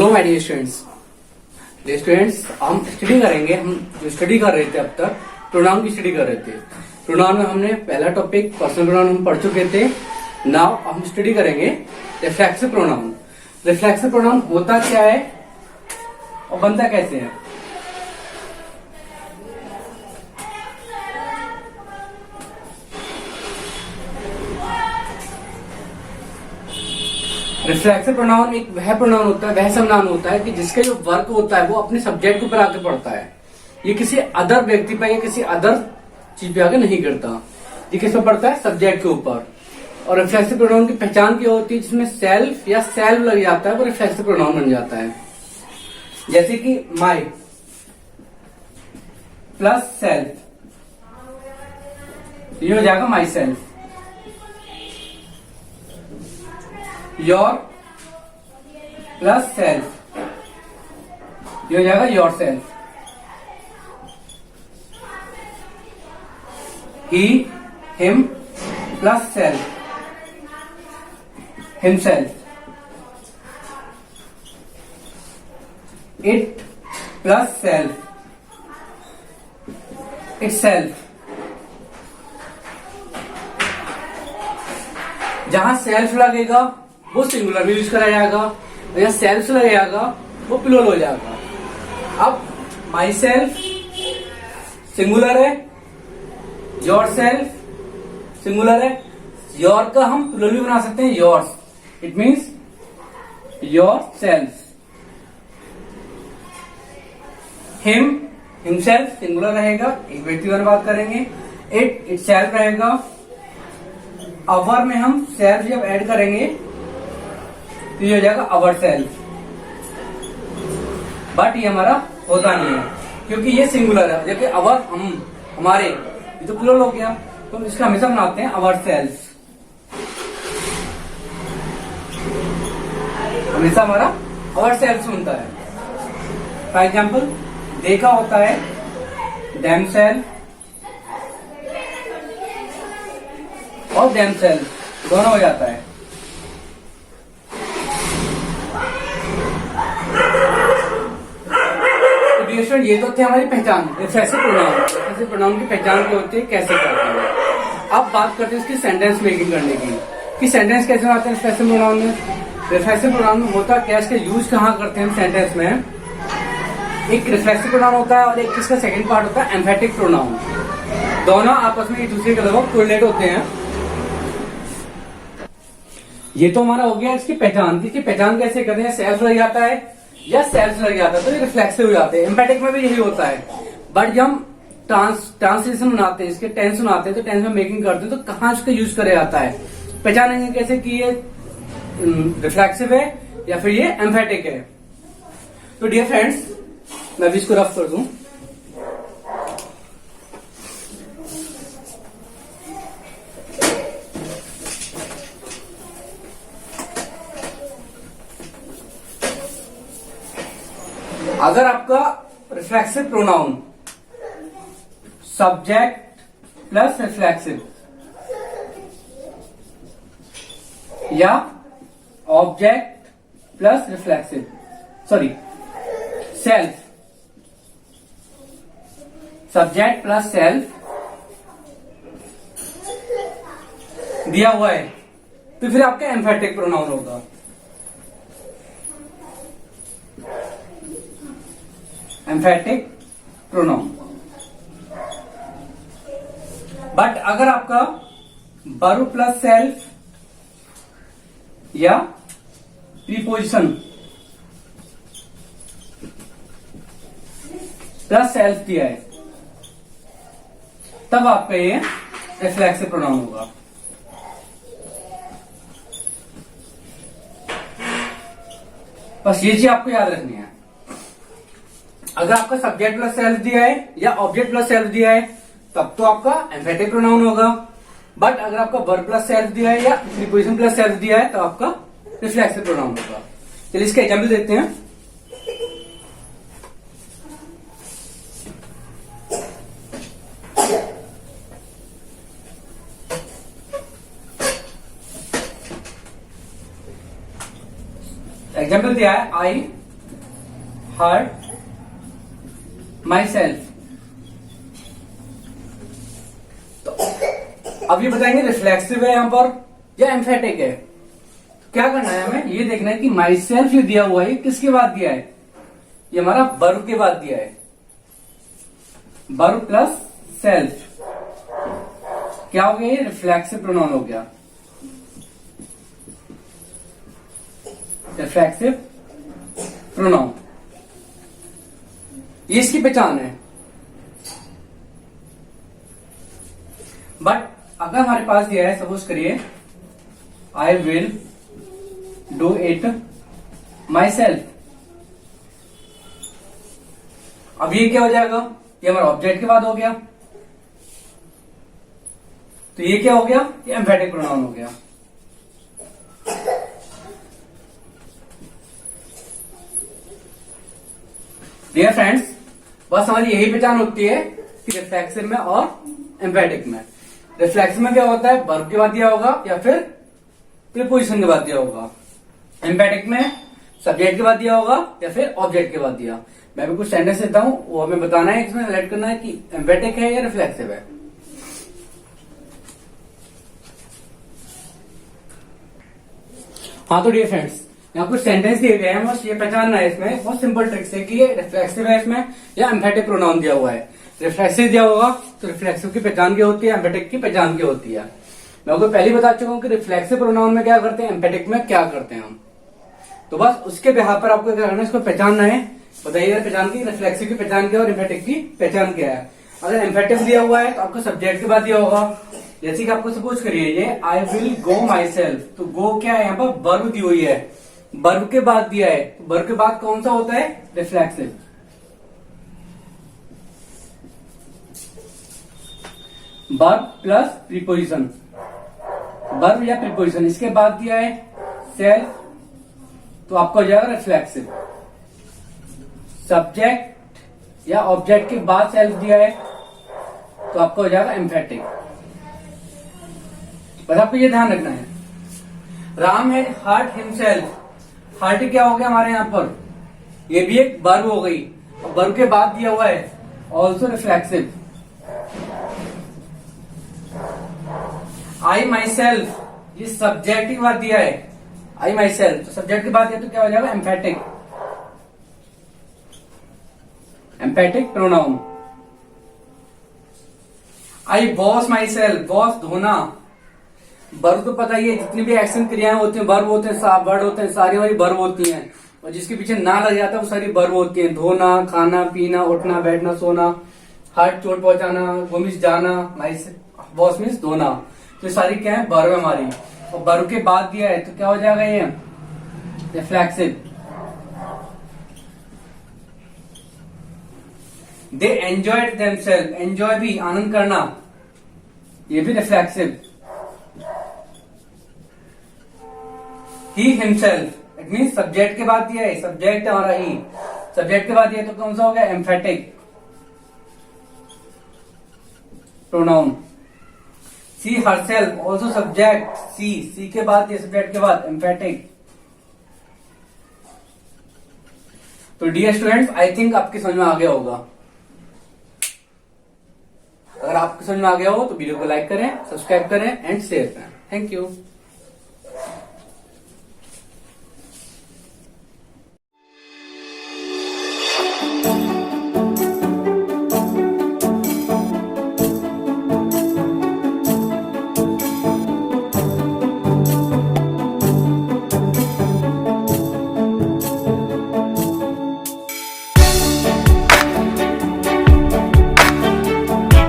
Hello my dear students, हम study करेंगे। हम जो स्टडी कर रहे थे अब तक प्रोनाउन की स्टडी कर रहे थे। प्रोनाउन में हमने पहला टॉपिक पर्सनल प्रोनाउन हम पढ़ चुके थे। नाउ हम स्टडी करेंगे रिफ्लेक्सिव प्रोनाउन। रिफ्लेक्सिव प्रोनाउन होता क्या है और बनता कैसे है। रिफ्लेक्सिव प्रोनाउन एक वह प्रोनाउन होता है, वह सर्वनाम होता है कि जिसका जो वर्क होता है वो अपने सब्जेक्ट के ऊपर आके पड़ता है। ये किसी अदर व्यक्ति पर या किसी अदर चीज पे आके नहीं करता। ये किस पे पड़ता है? सब्जेक्ट के ऊपर। और रिफ्लेक्सिव प्रोनाउन की पहचान क्या होती है? जिसमें सेल्फ या सेल्फ लग जाता है वो रिफ्लेक्सिव प्रोनाउन बन जाता है। जैसे कि माई प्लस सेल्फ, ये हो जाएगा my self. Your plus self, ये हो जाएगा your self. He him plus self, himself. It plus self, itself. जहां सेल्फ लगेगा वो सिंगुलर में यूज करा जाएगा, जहां सेल्फ लगेगा वो प्लूरल हो जाएगा। अब माई सेल्फ सिंगुलर है, योर सेल्फ सिंगुलर है। योर का हम प्लूरल भी बना सकते हैं, yours. It means your self. Him himself singular रहेगा, एक व्यक्ति वाली बात करेंगे। इट इटसेल्फ रहेगा। अवर में हम सेल्फ जब ऐड करेंगे तो ये हो जाएगा अवर सेल्फ। बट ये हमारा होता नहीं है क्योंकि ये सिंगुलर है, जबकि अवर हम हमारे, ये तो प्लूरल हो गया। तो हम इसका हमेशा बनाते हैं अवर सेल्फ। हमेशा हमारा अवर सेल्फ बनता है। फॉर एग्जाम्पल देखा होता है देम सेल्फ और देम सेल्फ दोनों हो जाता है। ये तो थे हमारी पहचान रिफ्लेक्सिव प्रोनाउन। रिफ्लेक्सिव प्रोनाउन की पहचान क्या होती है, कैसे करते हैं। अब बात करते हैं इसकी सेंटेंस मेकिंग करने की कि सेंटेंस कैसे बनाते हैं रिफ्लेक्सिव प्रोनाउन में। रिफ्लेक्सिव प्रोनाउन में होता क्या है, इसका यूज कहाँ करते हैं सेंटेंस में। एक रिफ्लेक्सिव प्रोनाउन होता है और एक इसका सेकंड पार्ट होता है एम्फेटिक प्रोनाउन। दोनों आपस में एक दूसरे के लगभग कोरिलेट होते हैं। ये तो हमारा हो गया इसकी पहचान। इसकी पहचान कैसे करते हैं, सेल्फ लग जाता है या सेल्फ लग जाता है तो ये रिफ्लेक्सिव हो जाते हैं। एम्फेटिक में भी यही होता है। बट जब हम ट्रांसलेशन बनाते हैं, इसके टेंस बनाते हैं, तो टेंस में मेकिंग करते हैं तो कहाँ इसका यूज करे जाता है, पहचानेंगे कैसे कि ये रिफ्लेक्सिव है या फिर ये एम्फेटिक है। तो डियर फ्रेंड्स, मैं भी इसको रफ कर दूं। अगर आपका reflexive pronoun subject plus reflexive या object plus reflexive, self, subject plus self दिया हुआ है तो फिर आपका एम्फेटिक प्रोनाउन होगा। Emphatic pronoun. बट अगर आपका वर्ब प्लस सेल्फ या प्रीपोजिशन प्लस सेल्फ दिया है तब आपका ये रिफ्लेक्सिव प्रोनाउन होगा। बस ये चीज आपको याद रखनी है। अगर आपका सब्जेक्ट प्लस सेल्फ दिया है या ऑब्जेक्ट प्लस सेल्फ दिया है तब तो आपका एम्फेटिक प्रोनाउन होगा। बट अगर आपका वर्ब प्लस सेल्फ दिया है या प्रीपोजिशन प्लस सेल्फ दिया है तो आपका रिफ्लेक्सिव प्रोनाउन होगा। चलिए इसका एग्जाम्पल देते हैं। एग्जाम्पल दिया है आई हर्ट माई सेल्फ। तो अब ये बताएंगे रिफ्लेक्सिव है यहां पर या एम्फेटिक है। क्या करना है हमें, ये देखना है कि माई सेल्फ जो दिया हुआ है किसके बाद दिया है, ये हमारा वर्ब के बाद दिया है। वर्ब प्लस सेल्फ क्या हो गया, ये रिफ्लेक्सिव प्रोनाउन हो गया। रिफ्लेक्सिव प्रोनाउन, ये इसकी पहचान है। बट अगर हमारे पास दिया है, सपोज करिए I will do it my self, अब ये क्या हो जाएगा, ये हमारा ऑब्जेक्ट के बाद हो गया, तो ये क्या हो गया, ये एम्फेटिक प्रोनाउन हो गया। डियर फ्रेंड्स, बस हमारी यही पहचान होती है कि रिफ्लेक्सिव में और एम्फेटिक में। रिफ्लेक्सिव में क्या होता है, वर्ब के बाद दिया होगा या फिर प्रीपोजिशन के बाद दिया होगा। एम्फेटिक में सब्जेक्ट के बाद दिया होगा या फिर ऑब्जेक्ट के बाद दिया। मैं भी कुछ सेंटेंस देता हूं, वो हमें बताना है, इसमें सेलेक्ट करना है कि एम्फेटिक है या रिफ्लेक्सिव है। हाँ तो डियर फ्रेंड्स, यहाँ कुछ सेंटेंस दिए गए हैं, बस ये पहचानना है। इसमें बहुत सिंपल ट्रिक्स है कि ये रिफ्लेक्सिव है इसमें या एम्फेटिक प्रोनाउन दिया हुआ है। रिफ्लेक्सिव दिया होगा तो रिफ्लेक्सिव की पहचान क्या होती है, एम्फेटिक की पहचान क्या होती है। मैं आपको पहले बता चुका हूं कि रिफ्लेक्सिव प्रोनाउन में क्या करते हैं, एम्फेटिक में क्या करते हैं हम। तो बस उसके बिहार पर आपको क्या करना है, इसको पहचानना है। बताइए पहचान की, रिफ्लेक्सिव की पहचान क्या है और एम्फेटिक की पहचान क्या है। अगर एम्फेटिक दिया हुआ है तो आपको सब्जेक्ट के बाद दिया होगा। जैसे कि आपको सपोज करिए ये I will go my self, तो गो क्या है, यहाँ पर वर्ब दी हुई है, वर्ब के बाद दिया है, तो वर्ब के बाद कौन सा होता है, reflexive. Verb plus preposition, verb या प्रीपोजिशन, इसके बाद दिया है सेल्फ, तो आपका हो जाएगा रिफ्लेक्सिव। सब्जेक्ट या ऑब्जेक्ट के बाद सेल्फ दिया है तो आपका हो जाएगा एम्फेटिक। बस आपको ये ध्यान रखना है। Ram had hurt himself, hurt क्या हो गया हमारे यहां पर, ये भी एक वर्ब हो गई, और वर्ब के बाद दिया हुआ है also reflexive. I my self, ये सब्जेक्ट के बाद दिया है, आई माई सेल्फ, तो सब्जेक्ट के बाद दिया तो क्या हो जाएगा, emphatic. Emphatic pronoun. I wash my self, wash धोना, वर्ब तो पता ही है, जितनी भी एक्शन क्रियाएं होती हैं वर्ब होते हैं, वर्ड होते हैं, सारी हमारी वर्ब होती हैं, और जिसके पीछे ना लग जाता है वो सारी वर्ब होती हैं। धोना, खाना, पीना, उठना, बैठना, सोना, हर्ट चोट पहुंचाना, वो मीन्स जाना, वॉश मीन्स धोना, तो ये सारी क्या है, वर्ब हमारी। और वर्ब के बाद दिया है तो क्या हो जाएगा, ये रिफ्लेक्सिव। दे एंजॉयड देमसेल्फ, एंजॉय भी आनंद करना, ये भी reflexive. He himself, it mean subject के बाद दिया है, सब्जेक्ट हमारा ही, सब्जेक्ट के बाद दिया तो कौन सा हो गया, एम्फेटिक प्रोनाउन। सी हरसेल्फ ऑल्सो सब्जेक्ट, सी के बाद दिया, सब्जेक्ट के बाद एम्फेटिक। तो डियर स्टूडेंट्स, आई थिंक आपकी समझ में आ गया होगा। अगर आपको समझ में आ गया हो तो वीडियो को लाइक करें, सब्सक्राइब करें एंड शेयर करें। Thank you.